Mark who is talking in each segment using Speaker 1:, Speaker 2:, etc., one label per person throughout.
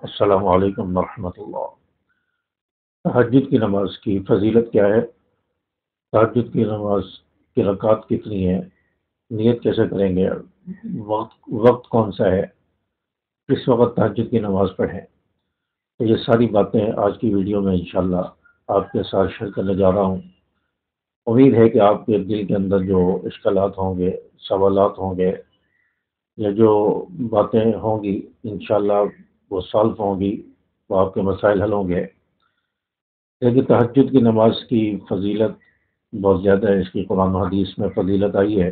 Speaker 1: السلام علیکم ورحمۃ اللہ۔ تہجد کی نماز کی فضیلت کیا ہے؟ تہجد کی نماز کی رکعت کتنی ہے؟ نیت کیسے کریں گے؟ وقت کون سا ہے؟ کس وقت تہجد کی نماز پڑھیں؟ تو یہ ساری باتیں آج کی ویڈیو میں انشاءاللہ آپ کے ساتھ شیئر کرنے جا رہا ہوں۔ امید ہے کہ آپ کے دل کے اندر جو اشکالات ہوں گے، سوالات ہوں گے، یا جو باتیں ہوں گی انشاءاللہ وہ سالو ہوں گی، وہ آپ کے مسائل حل ہوں گے۔ لیکن تہجد کی نماز کی فضیلت بہت زیادہ ہے، اس کی قرآن و حدیث میں فضیلت آئی ہے۔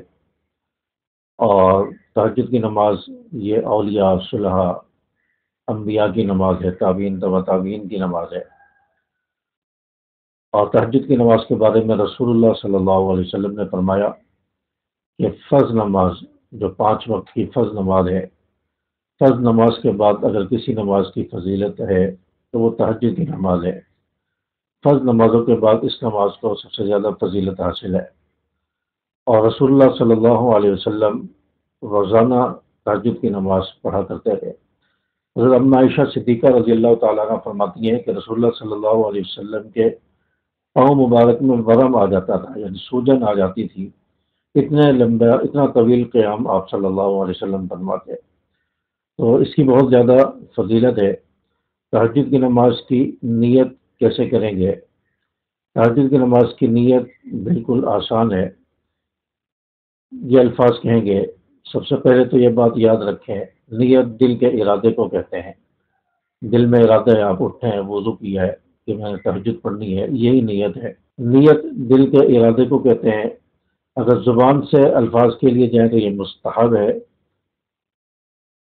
Speaker 1: اور تہجد کی نماز یہ اولیاء، صلحاء، انبیاء کی نماز ہے، تابعین تبع تابعین کی نماز ہے۔ اور تہجد کی نماز کے بارے میں رسول اللہ صلی اللہ علیہ وسلم نے فرمایا کہ فرض نماز جو 5 وقت کی فرض نماز ہے، فرض نماز کے بعد اگر کسی نماز کی فضیلت ہے تو وہ تہجد کی نماز ہے۔ فرض نمازوں کے بعد اس نماز کو سب سے زیادہ فضیلت حاصل ہے۔ اور رسول اللہ صلی اللہ علیہ وسلم روزانہ تہجد کی نماز پڑھا کرتے تھے۔ حضرت ام عائشہ صدیقہ رضی اللہ تعالیٰ عنہ فرماتی ہیں کہ رسول اللہ صلی اللہ علیہ وسلم کے پاؤں مبارک میں ورم آ جاتا تھا، یعنی سوجن آ جاتی تھی، اتنے لمبا اتنا طویل قیام آپ صلی اللہ علیہ وسلم فرماتے۔ تو اس کی بہت زیادہ فضیلت ہے۔ تہجد کی نماز کی نیت کیسے کریں گے؟ تہجد کی نماز کی نیت بالکل آسان ہے۔ یہ الفاظ کہیں گے، سب سے پہلے تو یہ بات یاد رکھیں، نیت دل کے ارادے کو کہتے ہیں۔ دل میں ارادہ ہے، آپ اٹھے ہیں، وضو کیا ہے کہ میں نے تہجد پڑھنی ہے، یہی نیت ہے۔ نیت دل کے ارادے کو کہتے ہیں۔ اگر زبان سے الفاظ کے لیے جائیں تو یہ مستحب ہے،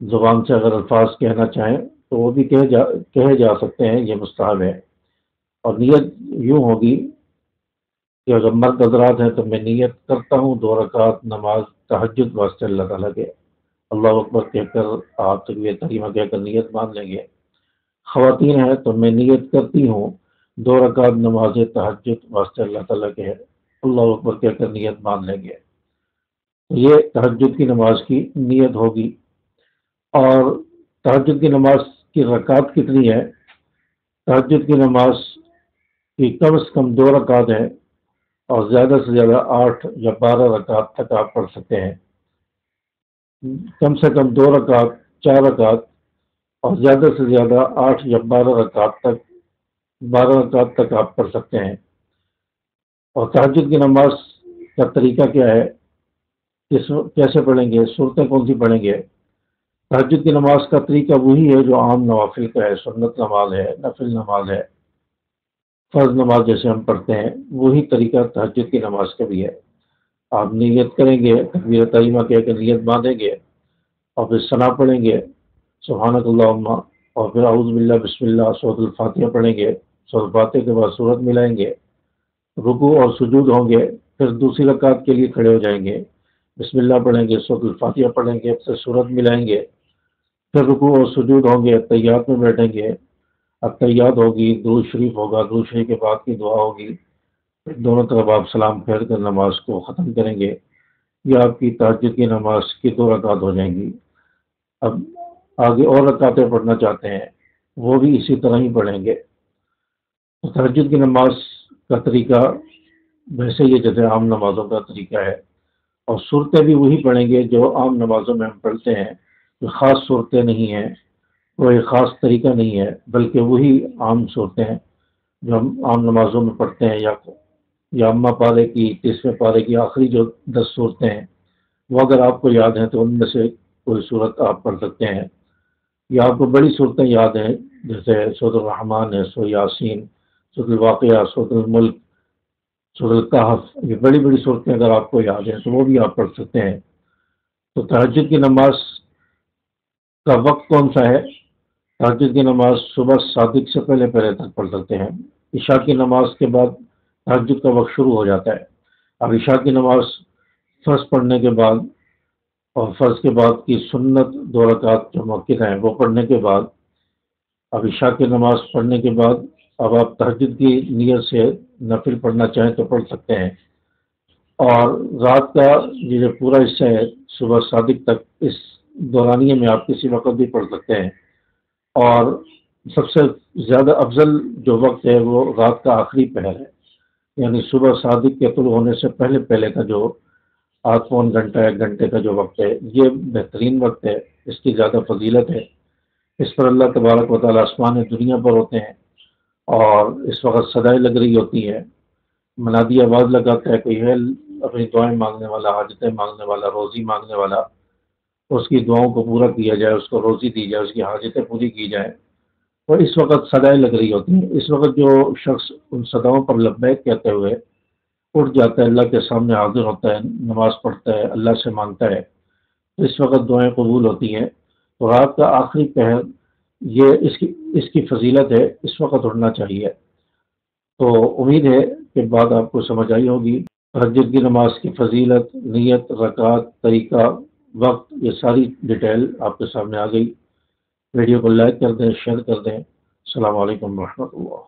Speaker 1: زبان سے اگر الفاظ کہنا چاہیں تو وہ بھی کہے جا سکتے ہیں، یہ مستحب ہے۔ اور نیت یوں ہوگی کہ اگر مرد حضرات ہیں تو میں نیت کرتا ہوں 2 رکعت نماز تہجد واسطے اللہ تعالیٰ کے، اللہ اکبر کہہ کر آپ تکبیر تحریمہ کہہ کر نیت مان لیں گے۔ خواتین ہیں تو میں نیت کرتی ہوں 2 رکعت نماز تہجد واسطے اللہ تعالیٰ کے، اللہ اکبر کہہ کر نیت مان لیں گے۔ یہ تہجد کی نماز کی نیت ہوگی۔ اور تہجد کی نماز کی رکعت کتنی ہے؟ تہجد کی نماز کی کم از کم 2 رکعت ہیں، اور زیادہ سے زیادہ 8 یا 12 رکعت تک آپ پڑھ سکتے ہیں۔ کم سے کم 2 رکعت، 4 رکعت، اور زیادہ سے زیادہ 8 یا 12 رکعت تک آپ پڑھ سکتے ہیں۔ اور تہجد کی نماز کا طریقہ کیا ہے؟ کیسے پڑھیں گے؟ صورتیں کون سی پڑھیں گے؟ تہجد کی نماز کا طریقہ وہی ہے جو عام نوافل کا ہے، سنت نماز ہے، نفل نماز ہے، فرض نماز جیسے ہم پڑھتے ہیں، وہی طریقہ تہجد کی نماز کا بھی ہے۔ آپ نیت کریں گے، تکبیر تحریمہ کہہ کے نیت باندھیں گے، اور پھر ثنا پڑھیں گے، سبحانک اللہم، اور پھر اعوذ باللہ بسم اللہ سورۃ الفاتحہ پڑھیں گے، سورۃ الفاتحہ کے بعد سورت ملائیں گے، رکوع اور سجود ہوں گے، پھر دوسری رکعت کے لیے کھڑے ہو جائیں گے، بسم اللہ پڑھیں گے، سورۃ الفاتحہ پڑھیں گے، پھر سورت ملائیں گے، پھر رکوع اور سجود ہوں گے، اتحیات میں بیٹھیں گے، اتحیات ہوگی، درود شریف ہوگا، درود شریف کے بعد کی دعا ہوگی، پھر دونوں طرف آپ سلام پھیر کر نماز کو ختم کریں گے۔ یہ آپ کی تہجد کی نماز کی 2 رکعت ہو جائیں گی۔ اب آگے اور رکعتیں پڑھنا چاہتے ہیں، وہ بھی اسی طرح ہی پڑھیں گے۔ تہجد کی نماز کا طریقہ ویسے ہی جیسے عام نمازوں کا طریقہ ہے، اور صورتیں بھی وہی پڑھیں گے جو عام نمازوں میں ہم پڑھتے ہیں۔ کوئی خاص صورتیں نہیں ہیں، کوئی خاص طریقہ نہیں ہے، بلکہ وہی عام صورتیں ہیں جو ہم عام نمازوں میں پڑھتے ہیں، یا اماں پارے کی 30ویں پارے کی آخری جو 10 صورتیں ہیں، وہ اگر آپ کو یاد ہیں تو ان میں سے کوئی صورت آپ پڑھ سکتے ہیں۔ یا آپ کو بڑی صورتیں یاد ہیں جیسے سورۃ الرحمن ہے، سورۃ یاسین، سورۃ الواقعہ، سورۃ الملک، سورۃ الکہف، یہ بڑی بڑی صورتیں اگر آپ کو یاد ہیں تو وہ بھی آپ پڑھ سکتے ہیں۔ تو تہجد کی نماز کا وقت کون سا ہے؟ تہجد کی نماز صبح صادق سے پہلے تک پڑھ سکتے ہیں۔ عشاء کی نماز کے بعد تہجد کا وقت شروع ہو جاتا ہے۔ اب عشاء کی نماز فرض پڑھنے کے بعد، اور فرض کے بعد کی سنت 2 رکعت جو مؤکد ہیں وہ پڑھنے کے بعد، اب عشاء کی نماز پڑھنے کے بعد اب آپ تہجد کی نیت سے نفل پڑھنا چاہیں تو پڑھ سکتے ہیں۔ اور رات کا یہ جو پورا حصہ ہے صبح صادق تک، اس دورانیے میں آپ کسی وقت بھی پڑھ سکتے ہیں۔ اور سب سے زیادہ افضل جو وقت ہے وہ رات کا آخری پہر ہے، یعنی صبح صادق کے طلوع ہونے سے پہلے پہلے کا جو آدھ پون گھنٹہ 1 گھنٹے کا جو وقت ہے، یہ بہترین وقت ہے، اس کی زیادہ فضیلت ہے۔ اس پر اللہ تبارک و تعالیٰ آسمان دنیا پر ہوتے ہیں، اور اس وقت صدائیں لگ رہی ہوتی ہیں، منادی آواز لگاتا ہے کوئی ہے اپنی دعائیں مانگنے والا، حاجتیں مانگنے والا، روزی مانگنے والا، اس کی دعاؤں کو پورا کیا جائے، اس کو روزی دی جائے، اس کی حاجتیں پوری کی جائیں۔ اور اس وقت صدائیں لگ رہی ہوتی ہیں۔ اس وقت جو شخص ان صداؤں پر لبیک کہتے ہوئے اٹھ جاتا ہے، اللہ کے سامنے حاضر ہوتا ہے، نماز پڑھتا ہے، اللہ سے مانگتا ہے، تو اس وقت دعائیں قبول ہوتی ہیں۔ تو رات کا آخری پہر، یہ اس کی فضیلت ہے، اس وقت اٹھنا چاہیے۔ تو امید ہے کہ بات آپ کو سمجھ آئی ہوگی۔ تہجد کی نماز کی فضیلت، نیت، رکعت، طریقہ، وقت، یہ ساری ڈیٹیل آپ کے سامنے آ گئی۔ ویڈیو کو لائک کر دیں، شیئر کر دیں۔ السلام علیکم ورحمۃ اللہ۔